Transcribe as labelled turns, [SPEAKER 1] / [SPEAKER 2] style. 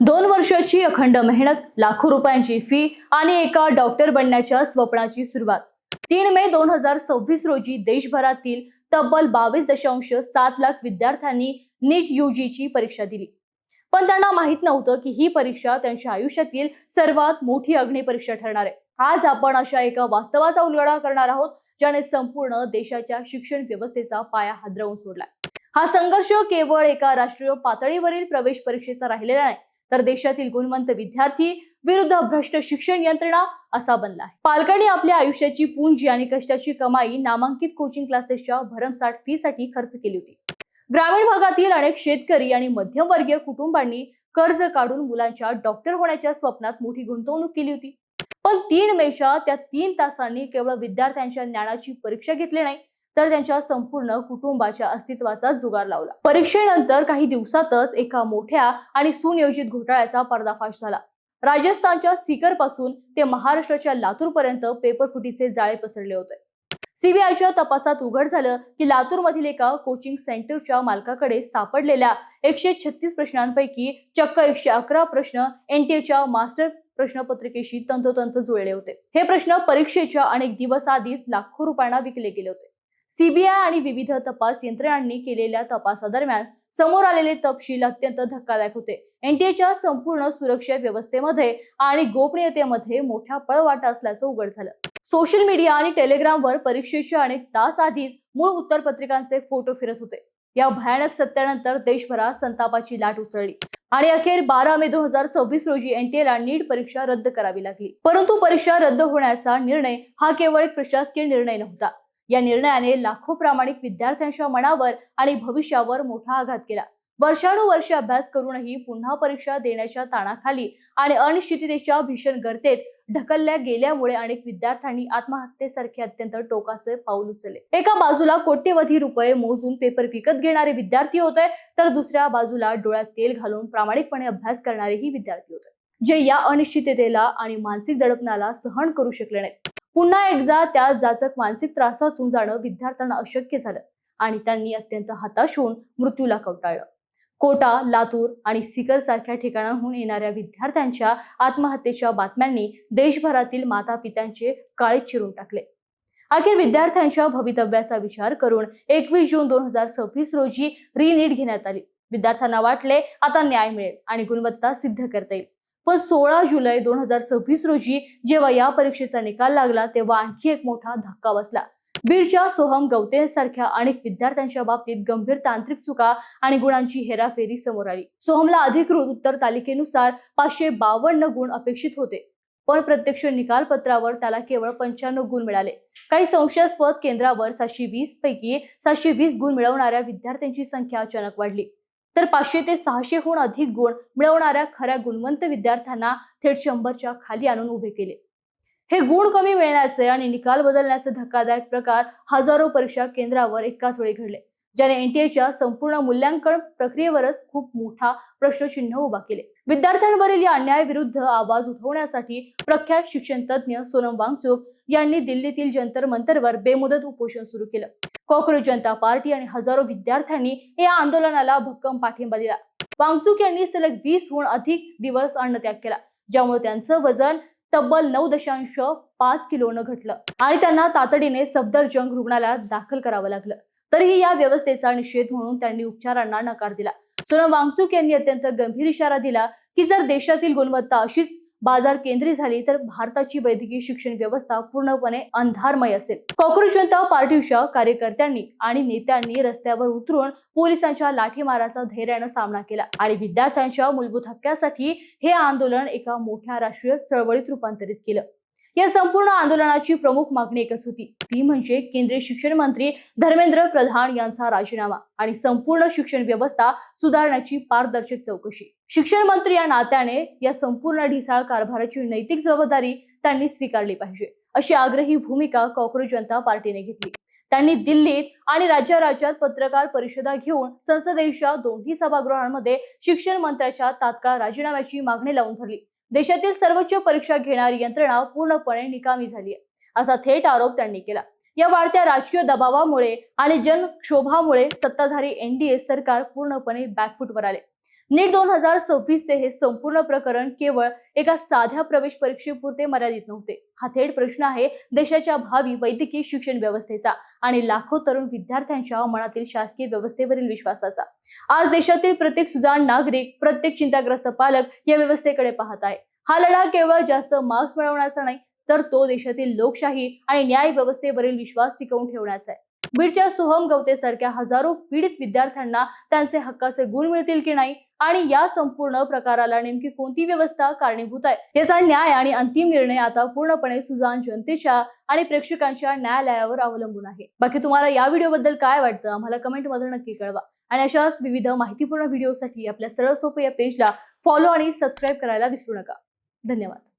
[SPEAKER 1] 2 वर्षाची अखंड मेहनत, लाखो रुपयांची फी आणि एका डॉक्टर बनण्याच्या स्वप्नाची सुरुवात. 3 मे 2026 रोजी देशभरातील तब्बल 22.7 लाख विद्यार्थ्यांनी नीट यूजीची परीक्षा दिली. पण त्यांना माहित नव्हतं की ही परीक्षा त्यांच्या आयुष्यातील सर्वात मोठी अग्निपरीक्षा ठरणार आहे. आज आपण अशा एका वास्तवाचा उलगडा करणार आहोत ज्याने संपूर्ण देशाच्या शिक्षण व्यवस्थेचा पाया हादरवून सोडला. हा संघर्ष केवळ एका राष्ट्रीय पातळीवरील प्रवेश परीक्षेचा राहिलेला नाही, तर देशातील गुणवंत विद्यार्थी विरुद्ध भ्रष्ट शिक्षण यंत्रणा असा बनला आहे. पालकांनी आपल्या आयुष्याची पुंजी आणि कष्टाची कमाई नामांकित कोचिंग क्लासेसच्या भरमसाठ फीसाठी खर्च केली होती. ग्रामीण भागातील अनेक शेतकरी आणि मध्यमवर्गीय कुटुंबांनी कर्ज काढून मुलांच्या डॉक्टर होण्याच्या स्वप्नात मोठी गुंतवणूक केली होती. पण 3 मेच्या त्या 3 तासांनी केवळ विद्यार्थ्यांच्या ज्ञानाची परीक्षा घेतली नाही, तर त्यांच्या संपूर्ण कुटुंबाच्या अस्तित्वाचा जुगार लावला. परीक्षेनंतर काही दिवसातच एका मोठ्या आणि सुनियोजित घोटाळ्याचा पर्दाफाश झाला. राजस्थानच्या सीकर पासून ते महाराष्ट्राच्या लातूर पर्यंत पेपर फुटीचे जाळे पसरले होते. सीबीआयच्या तपासात उघड झालं की लातूर मधील एका कोचिंग सेंटरच्या मालकाकडे सापडलेल्या 136 प्रश्नांपैकी चक्क 111 प्रश्न एनटीएच्या मास्टर प्रश्नपत्रिकेशी तंतोतंत जुळले होते. हे प्रश्न परीक्षेच्या अनेक दिवस आधीच लाखो रुपयांना विकले गेले होते. सीबीआय आणि विविध तपास यंत्रणांनी केलेल्या तपासादरम्यान समोर आलेले तपशील अत्यंत धक्कादायक होते. एनटीएच्या संपूर्ण सुरक्षा व्यवस्थेमध्ये आणि गोपनीयतेमध्ये मोठा पळवाटा असल्याचं उघड झालं. सोशल मीडिया आणि टेलिग्रामवर परीक्षेच्या अनेक तास आधीच मूळ उत्तरपत्रिकांचे फोटो फिरत होते. या भयानक सत्यानंतर देशभरात संतापाची लाट उसळली आणि अखेर 12 मे 2026 रोजी एनटीएला नीट परीक्षा रद्द करावी लागली. परंतु परीक्षा रद्द होण्याचा निर्णय हा केवळ एक प्रशासकीय निर्णय नव्हता. या निर्णयाने लाखो प्रामाणिक विद्यार्थ्यांच्या मनावर आणि भविष्यावर मोठा आघात केला. वर्षानुवर्षे अभ्यास करूनही पुन्हा परीक्षा देण्याच्या ताणाखाली आणि अनिश्चिततेच्या भीषण गर्तेत ढकलल्या गेल्यामुळे अनेक विद्यार्थ्यांनी आत्महत्येसारखे अत्यंत टोकाचे पाऊल उचलले. एका बाजूला कोट्यवधी रुपये मोजून पेपर विकत घेणारे विद्यार्थी होते, तर दुसऱ्या बाजूला डोळ्यात तेल घालून प्रामाणिकपणे अभ्यास करणारेही विद्यार्थी होते, जे या अनिश्चिततेला आणि मानसिक दडपणाला सहन करू शकले नाहीत. पुन्हा एकदा त्या जाचक मानसिक त्रासातून जाणं विद्यार्थ्यांना अशक्य झालं आणि त्यांनी अत्यंत हताश होऊन मृत्यूला कवटाळलं. कोटा, लातूर आणि सीकर सारख्या ठिकाणांहून येणाऱ्या विद्यार्थ्यांच्या आत्महत्येच्या बातम्यांनी देशभरातील मातापित्यांचे काळीज चिरून टाकले. अखेर विद्यार्थ्यांच्या भवितव्याचा विचार करून 21 जून 2026 रोजी रिनीट घेण्यात आली. विद्यार्थ्यांना वाटले आता न्याय मिळेल आणि गुणवत्ता सिद्ध करता येईल. पण 16 जुलै 2026 रोजी जेव्हा या परीक्षेचा निकाल लागला, तेव्हा आणखी एक मोठा धक्का बसला. बीडच्या सोहम गवते सारख्या अनेक विद्यार्थ्यांच्या बाबतीत गंभीर तांत्रिक चुका आणि गुणांची हेराफेरी समोर आली. सोहमला अधिकृत उत्तर तालिकेनुसार 552 गुण अपेक्षित होते, पण प्रत्यक्ष निकाल पत्रावर त्याला केवळ 95 गुण मिळाले. काही संशयास्पद केंद्रावर 720 पैकी 720 गुण मिळवणाऱ्या विद्यार्थ्यांची संख्या अचानक वाढली, तर 500 ते 600 अधिक गुण मिळवणाऱ्या खऱ्या गुणवंत विद्यार्थ्यांना थेट 100च्या खाली आणून उभे केले. हे गुण कमी मिळण्याचे आणि निकाल बदलण्याचे धक्कादायक प्रकार हजारो परीक्षा केंद्रावर एकाच वेळी घडले, ज्याने एनटीएच्या संपूर्ण मूल्यांकन प्रक्रियेवरच खूप मोठा प्रश्नचिन्ह उभा केले. विद्यार्थ्यांवरील या अन्यायाविरुद्ध आवाज उठवण्यासाठी प्रख्यात शिक्षण तज्ज्ञ सोनम वांगचुक यांनी दिल्लीतील जंतर मंतरवर बेमुदत उपोषण सुरू केलं. कॉक्रोच जनता पार्टी आणि हजारो विद्यार्थ्यांनी या आंदोलनाला भक्कम पाठिंबा दिला. वांगचुक यांनी सलग 20हून अधिक दिवस अन्नत्याग केला, ज्यामुळे त्यांचं वजन तब्बल 9.5 किलोनं घटलं आणि त्यांना तातडीने सफदरजंग रुग्णालयात दाखल करावं लागलं. तरीही या व्यवस्थेचा निषेध म्हणून त्यांनी उपचारांना नकार दिला. सोनम वांगचुक यांनी अत्यंत गंभीर इशारा दिला की जर देशातील गुणवत्ता अशीच बाजार केंद्री झाली तर भारताची वैद्यकीय शिक्षण व्यवस्था पूर्णपणे अंधारमय असेल. कॉक्रोच जनता पार्टीच्या कार्यकर्त्यांनी आणि नेत्यांनी रस्त्यावर उतरून पोलिसांच्या लाठीमाराचा धैर्यानं सामना केला आणि विद्यार्थ्यांच्या मूलभूत हक्कासाठी हे आंदोलन एका मोठ्या राष्ट्रीय चळवळीत रूपांतरित केलं. या संपूर्ण आंदोलनाची प्रमुख मागणी एकच होती, ती म्हणजे केंद्रीय शिक्षण मंत्री धर्मेंद्र प्रधान यांचा राजीनामा आणि संपूर्ण शिक्षण व्यवस्था सुधारण्याची पारदर्शक चौकशी. शिक्षण मंत्री या नात्याने या संपूर्ण ढिसाळ कारभाराची नैतिक जबाबदारी त्यांनी स्वीकारली पाहिजे, अशी आग्रही भूमिका कॉक्रोच जनता पार्टीने घेतली. त्यांनी दिल्लीत आणि राज्यात पत्रकार परिषदा घेऊन संसदेच्या दोन्ही सभागृहांमध्ये शिक्षण मंत्र्याच्या तात्काळ राजीनाम्याची मागणी लावून धरली. देशातील सर्वोच्च परीक्षा घेणारी यंत्रणा पूर्णपणे निकामी झाली आहे, असा थेट आरोप त्यांनी केला. या वाढत्या राजकीय दबावामुळे आणि जनक्षोभामुळे सत्ताधारी एनडीए सरकार पूर्णपणे बॅकफूटवर आले. नीट 2026 चे हे संपूर्ण प्रकरण केवळ एका साध्या प्रवेश परीक्षेपुरते मर्यादित नव्हते. हा थेट प्रश्न आहे देशाच्या भावी वैद्यकीय शिक्षण व्यवस्थेचा आणि लाखो तरुण विद्यार्थ्यांच्या मनातील शासकीय व्यवस्थेवरील विश्वासाचा. आज देशातील प्रत्येक सुजाण नागरिक, प्रत्येक चिंताग्रस्त पालक या व्यवस्थेकडे पाहत आहे. हा लढा केवळ जास्त मार्क्स मिळवण्याचा नाही, तर तो देशातील लोकशाही आणि न्याय व्यवस्थेवरील विश्वास टिकवून ठेवण्याचा आहे. बीडच्या सोहम गवते सारख्या हजारो पीडित विद्यार्थ्यांना त्यांचे हक्काचे गुण मिळतील की नाही आणि या संपूर्ण प्रकाराला नेमकी कोणती व्यवस्था कारणीभूत आहे याचा न्याय आणि अंतिम निर्णय आता पूर्णपणे सुजाण जनतेच्या आणि प्रेक्षकांच्या न्यायालयावर अवलंबून आहे. बाकी तुम्हाला या व्हिडिओबद्दल काय वाटतं आम्हाला कमेंट मध्ये नक्की कळवा आणि अशाच विविध माहितीपूर्ण व्हिडिओसाठी आपल्या सरळ सोपे या पेजला फॉलो आणि सबस्क्राईब करायला विसरू नका. धन्यवाद.